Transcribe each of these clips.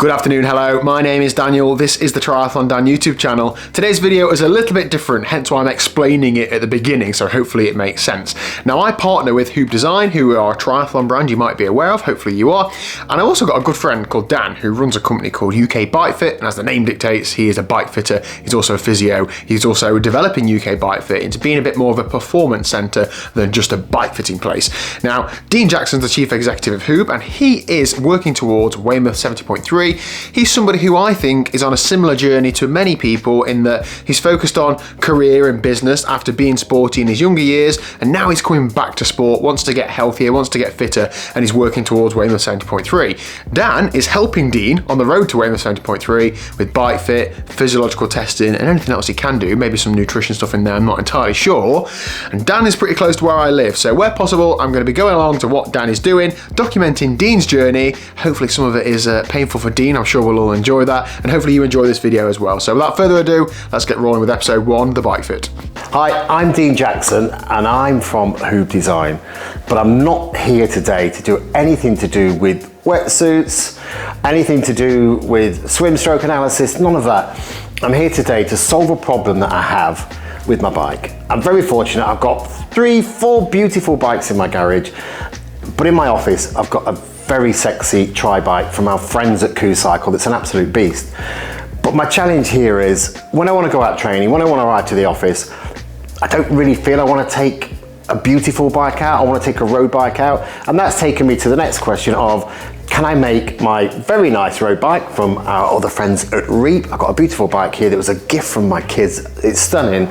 Good afternoon, hello, my name is Daniel, this is the TriathlonDan YouTube channel. Today's video is a little bit different, hence why I'm explaining it at the beginning, so hopefully it makes sense. Now I partner with HUUB Design, who are a triathlon brand you might be aware of, hopefully you are, and I've also got a good friend called Dan, who runs a company called UK Bike Fit, and as the name dictates, he is a bike fitter, he's also a physio, he's also developing UK Bike Fit into being a bit more of a performance centre than just a bike fitting place. Now, Dean Jackson's the Chief Executive of HUUB, and he is working towards Weymouth 70.3. He's somebody who I think is on a similar journey to many people in that he's focused on career and business after being sporty in his younger years, and now he's coming back to sport, wants to get healthier, wants to get fitter, and he's working towards Weymouth 70.3. Dan is helping Dean on the road to Weymouth 70.3 with bike fit, physiological testing, and anything else he can do, maybe some nutrition stuff in there, I'm not entirely sure. And Dan is pretty close to where I live, so where possible, I'm going to be going along to what Dan is doing, documenting Dean's journey. Hopefully some of it is painful for Dean, I'm sure we'll all enjoy that, and hopefully you enjoy this video as well. So without further ado, let's get rolling with episode 1, the bike fit. Hi, I'm Dean Jackson and I'm from HUUB Design, but I'm not here today to do anything to do with wetsuits, anything to do with swim stroke analysis, none of that. I'm here today to solve a problem that I have with my bike. I'm very fortunate, I've got 3-4 beautiful bikes in my garage, but in my office I've got a very sexy tri-bike from our friends at HUUB Cycle that's an absolute beast. But my challenge here is, when I want to go out training, when I want to ride to the office, I don't really feel I want to take a beautiful bike out, I want to take a road bike out, and that's taken me to the next question of, can I make my very nice road bike from our other friends at REAP? I've got a beautiful bike here that was a gift from my kids, it's stunning.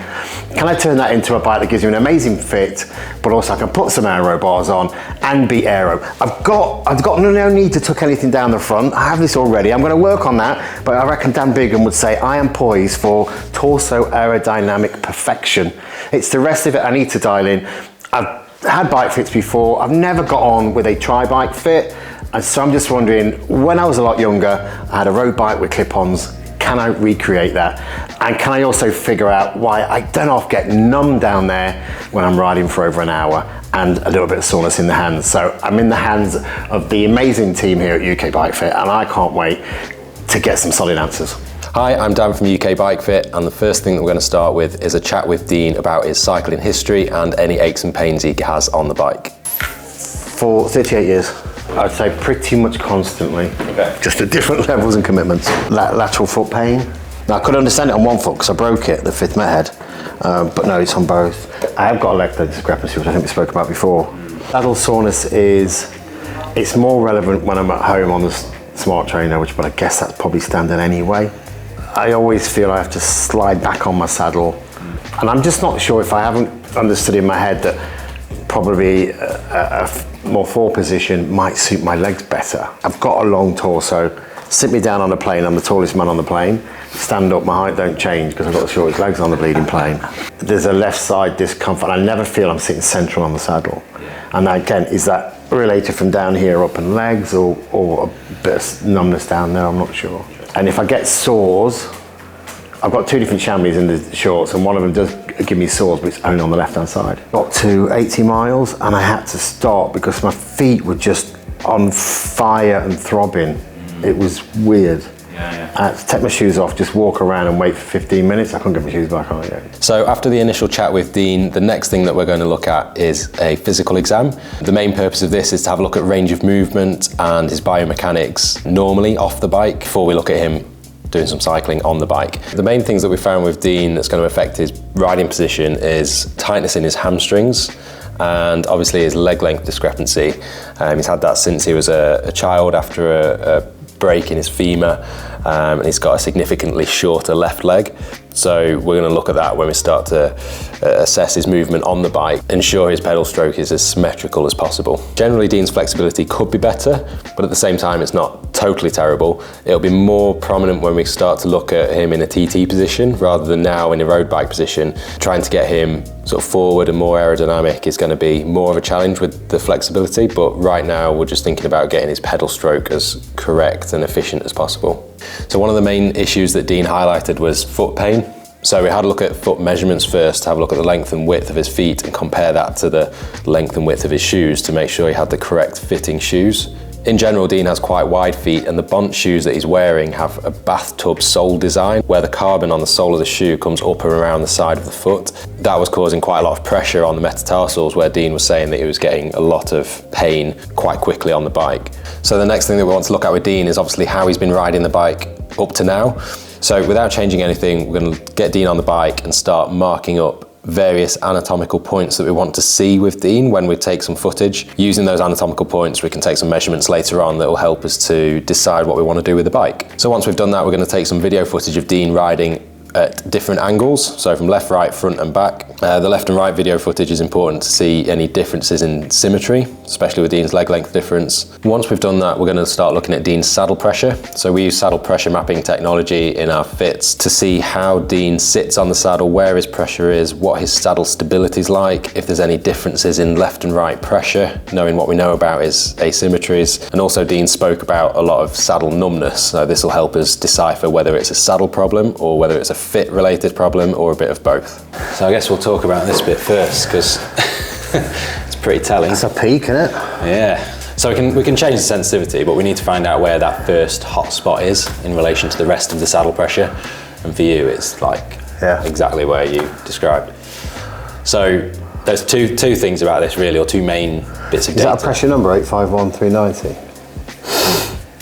Can I turn that into a bike that gives me an amazing fit, but also I can put some aero bars on and be aero? I've got no need to tuck anything down the front, I have this already, I'm going to work on that, but I reckon Dan Bigham would say I am poised for torso aerodynamic perfection. It's the rest of it I need to dial in. I've had bike fits before, I've never got on with a tri-bike fit, and so I'm just wondering, when I was a lot younger, I had a road bike with clip-ons, can I recreate that? And can I also figure out why I don't often get numb down there when I'm riding for over an hour and a little bit of soreness in the hands. So I'm in the hands of the amazing team here at UK Bike Fit, and I can't wait to get some solid answers. Hi, I'm Dan from UK Bike Fit, and the first thing that we're going to start with is a chat with Dean about his cycling history and any aches and pains he has on the bike. For 38 years, I'd say pretty much constantly, just at different levels and commitments. Lateral foot pain. Now I could understand it on one foot because I broke it, the fifth met head, but no, it's on both. I have got a leg discrepancy, which I think we spoke about before. Lateral soreness it's more relevant when I'm at home on the smart trainer, but I guess that's probably standard anyway. I always feel I have to slide back on my saddle, and I'm just not sure if I haven't understood in my head that probably a more forward position might suit my legs better. I've got a long torso. Sit me down on a plane, I'm the tallest man on the plane. Stand up, my height don't change because I've got the shortest legs on the bleeding plane. There's a left side discomfort. I never feel I'm sitting central on the saddle. And that, again, is that related from down here up and legs or a bit of numbness down there, I'm not sure. And if I get sores, I've got 2 different chamois in the shorts, and one of them does give me sores, but it's only on the left-hand side. Got to 80 miles, and I had to stop because my feet were just on fire and throbbing. It was weird. I had to take my shoes off, just walk around and wait for 15 minutes. I couldn't get my shoes back on again. So after the initial chat with Dean, the next thing that we're going to look at is a physical exam. The main purpose of this is to have a look at range of movement and his biomechanics normally off the bike before we look at him doing some cycling on the bike. The main things that we found with Dean that's going to affect his riding position is tightness in his hamstrings and obviously his leg length discrepancy. He's had that since he was a child after a break in his femur, and he's got a significantly shorter left leg. So we're going to look at that when we start to assess his movement on the bike, ensure his pedal stroke is as symmetrical as possible. Generally, Dean's flexibility could be better, but at the same time, it's not totally terrible. It'll be more prominent when we start to look at him in a TT position rather than now in a road bike position. Trying to get him sort of forward and more aerodynamic is going to be more of a challenge with the flexibility, but right now we're just thinking about getting his pedal stroke as correct and efficient as possible. So one of the main issues that Dean highlighted was foot pain. So we had a look at foot measurements first, to have a look at the length and width of his feet and compare that to the length and width of his shoes to make sure he had the correct fitting shoes In general, Dean has quite wide feet, and the Bont shoes that he's wearing have a bathtub sole design where the carbon on the sole of the shoe comes up and around the side of the foot. That was causing quite a lot of pressure on the metatarsals, where Dean was saying that he was getting a lot of pain quite quickly on the bike. So the next thing that we want to look at with Dean is obviously how he's been riding the bike up to now. So without changing anything, we're going to get Dean on the bike and start marking up various anatomical points that we want to see with Dean when we take some footage. Using those anatomical points, we can take some measurements later on that will help us to decide what we want to do with the bike. So once we've done that, we're going to take some video footage of Dean riding at different angles, so from left, right, front and back. The left and right video footage is important to see any differences in symmetry, especially with Dean's leg length difference. Once we've done that, we're going to start looking at Dean's saddle pressure. So we use saddle pressure mapping technology in our fits to see how Dean sits on the saddle, where his pressure is, what his saddle stability is like, if there's any differences in left and right pressure, knowing what we know about his asymmetries. And also Dean spoke about a lot of saddle numbness, so this will help us decipher whether it's a saddle problem or whether it's a fit related problem or a bit of both. So I guess we'll talk about this bit first because it's pretty telling. That's a peak, isn't it? Yeah. So we can change the sensitivity, but we need to find out where that first hot spot is in relation to the rest of the saddle pressure. And for you, it's like exactly where you described. So there's two things about this really, or two main bits of data. Is that a pressure number, 851,390?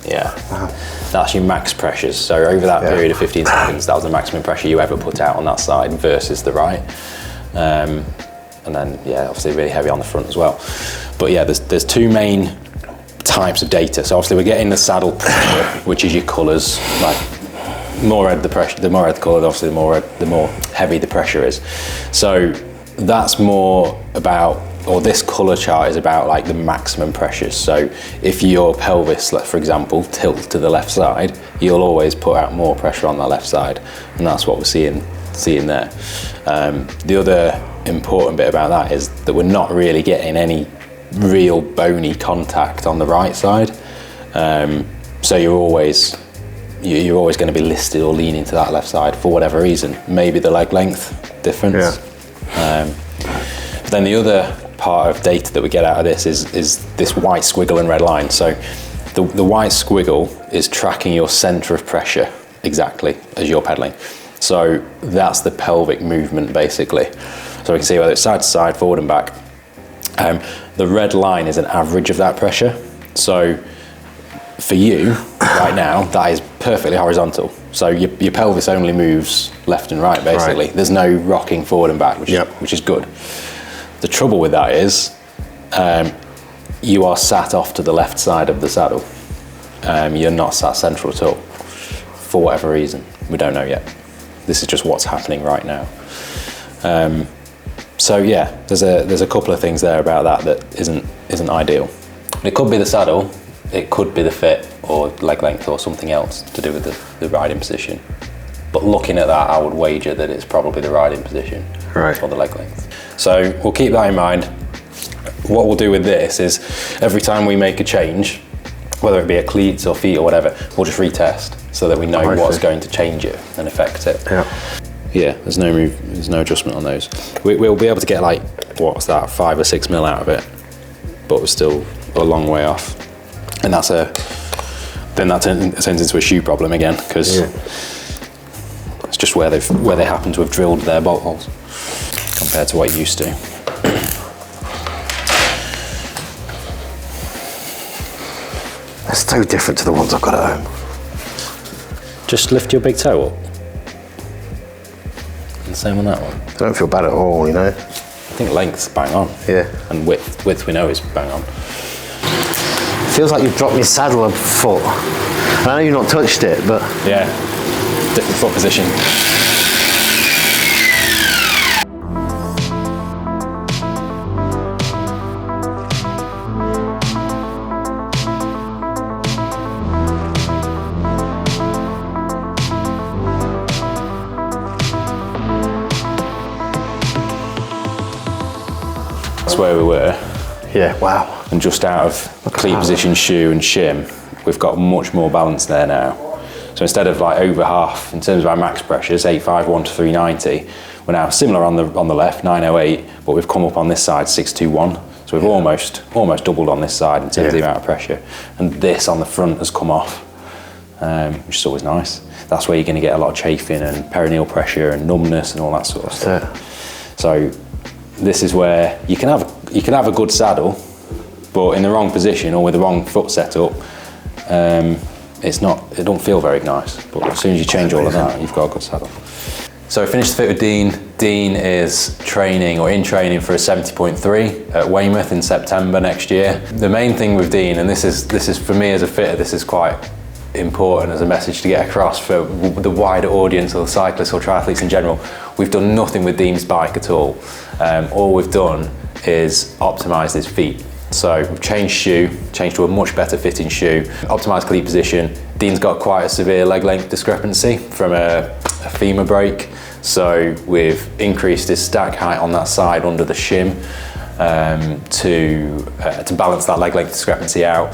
Yeah. Wow. That's your max pressures. So over that period of 15 seconds, that was the maximum pressure you ever put out on that side versus the right. And then, obviously really heavy on the front as well. But yeah, there's two main types of data. So obviously we're getting the saddle pressure, which is your colours. Like, more red the pressure, the more red the colour, obviously the more heavy the pressure is. So that's more about, or this colour chart is about like the maximum pressures. So if your pelvis, for example, tilts to the left side, you'll always put out more pressure on that left side, and that's what we're seeing there. The other important bit about that is that we're not really getting any real bony contact on the right side. So you're always going to be listed or leaning to that left side for whatever reason. Maybe the leg length difference. But then the other part of data that we get out of this is this white squiggle and red line. So the white squiggle is tracking your center of pressure exactly as you're pedaling. So that's the pelvic movement basically. So we can see whether it's side to side, forward and back. The red line is an average of that pressure. So for you right now, that is perfectly horizontal. So your pelvis only moves left and right basically. Right. There's no rocking forward and back, which is good. The trouble with that is you are sat off to the left side of the saddle. You're not sat central at all for whatever reason. We don't know yet. This is just what's happening right now. So yeah, there's a couple of things there about that isn't ideal. It could be the saddle, it could be the fit or leg length or something else to do with the riding position. But looking at that, I would wager that it's probably the riding position or the leg length. So we'll keep that in mind. What we'll do with this is every time we make a change, whether it be a cleats or feet or whatever, we'll just retest so that we know what's going to change it and affect it. Yeah, there's no adjustment on those. We'll be able to get like, what's that, 5 or 6 mil out of it, but we're still a long way off. And then that turns into a shoe problem again, because it's just where they happen to have drilled their bolt holes compared to what it used to. They're so different to the ones I've got at home. Just lift your big toe up. And the same on that one. I don't feel bad at all, you know. I think length's bang on. Yeah. And width we know is bang on. Feels like you've dropped your saddle a foot. I know you've not touched it, but... Yeah, different foot position. That's where we were. Yeah, wow. And just out of cleat position, shoe and shim, we've got much more balance there now. So instead of like over half, in terms of our max pressures, 851 to 390, we're now similar on the left, 908, but we've come up on this side, 621. So So we've almost doubled on this side in terms of the amount of pressure. And this on the front has come off, which is always nice. That's where you're going to get a lot of chafing and perineal pressure and numbness and all that sort of stuff. So this is where you can have a good saddle, but in the wrong position or with the wrong foot setup, it don't feel very nice. But as soon as you change all of that, you've got a good saddle. So I finished the fit with Dean. Dean is training or in training for a 70.3 at Weymouth in September next year. The main thing with Dean, and this is for me as a fitter, this is quite important as a message to get across for the wider audience or cyclists or triathletes in general. We've done nothing with Dean's bike at all. All we've done is optimised his feet. So we've changed to a much better fitting shoe, optimised cleat position. Dean's got quite a severe leg length discrepancy from a femur break. So we've increased his stack height on that side under the shim to balance that leg length discrepancy out.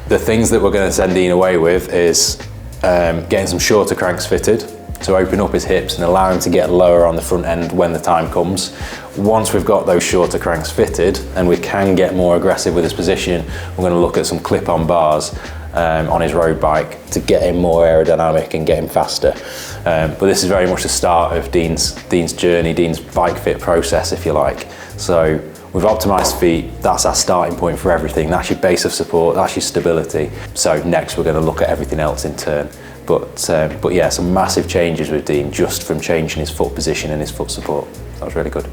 The things that we're going to send Dean away with is getting some shorter cranks fitted to open up his hips and allow him to get lower on the front end when the time comes. Once we've got those shorter cranks fitted and we can get more aggressive with his position, we're going to look at some clip-on bars on his road bike to get him more aerodynamic and get him faster. But this is very much the start of Dean's journey, Dean's bike fit process, if you like. So we've optimised feet, that's our starting point for everything. That's your base of support, that's your stability. So next we're going to look at everything else in turn. But yeah, some massive changes with Dean just from changing his foot position and his foot support. That was really good.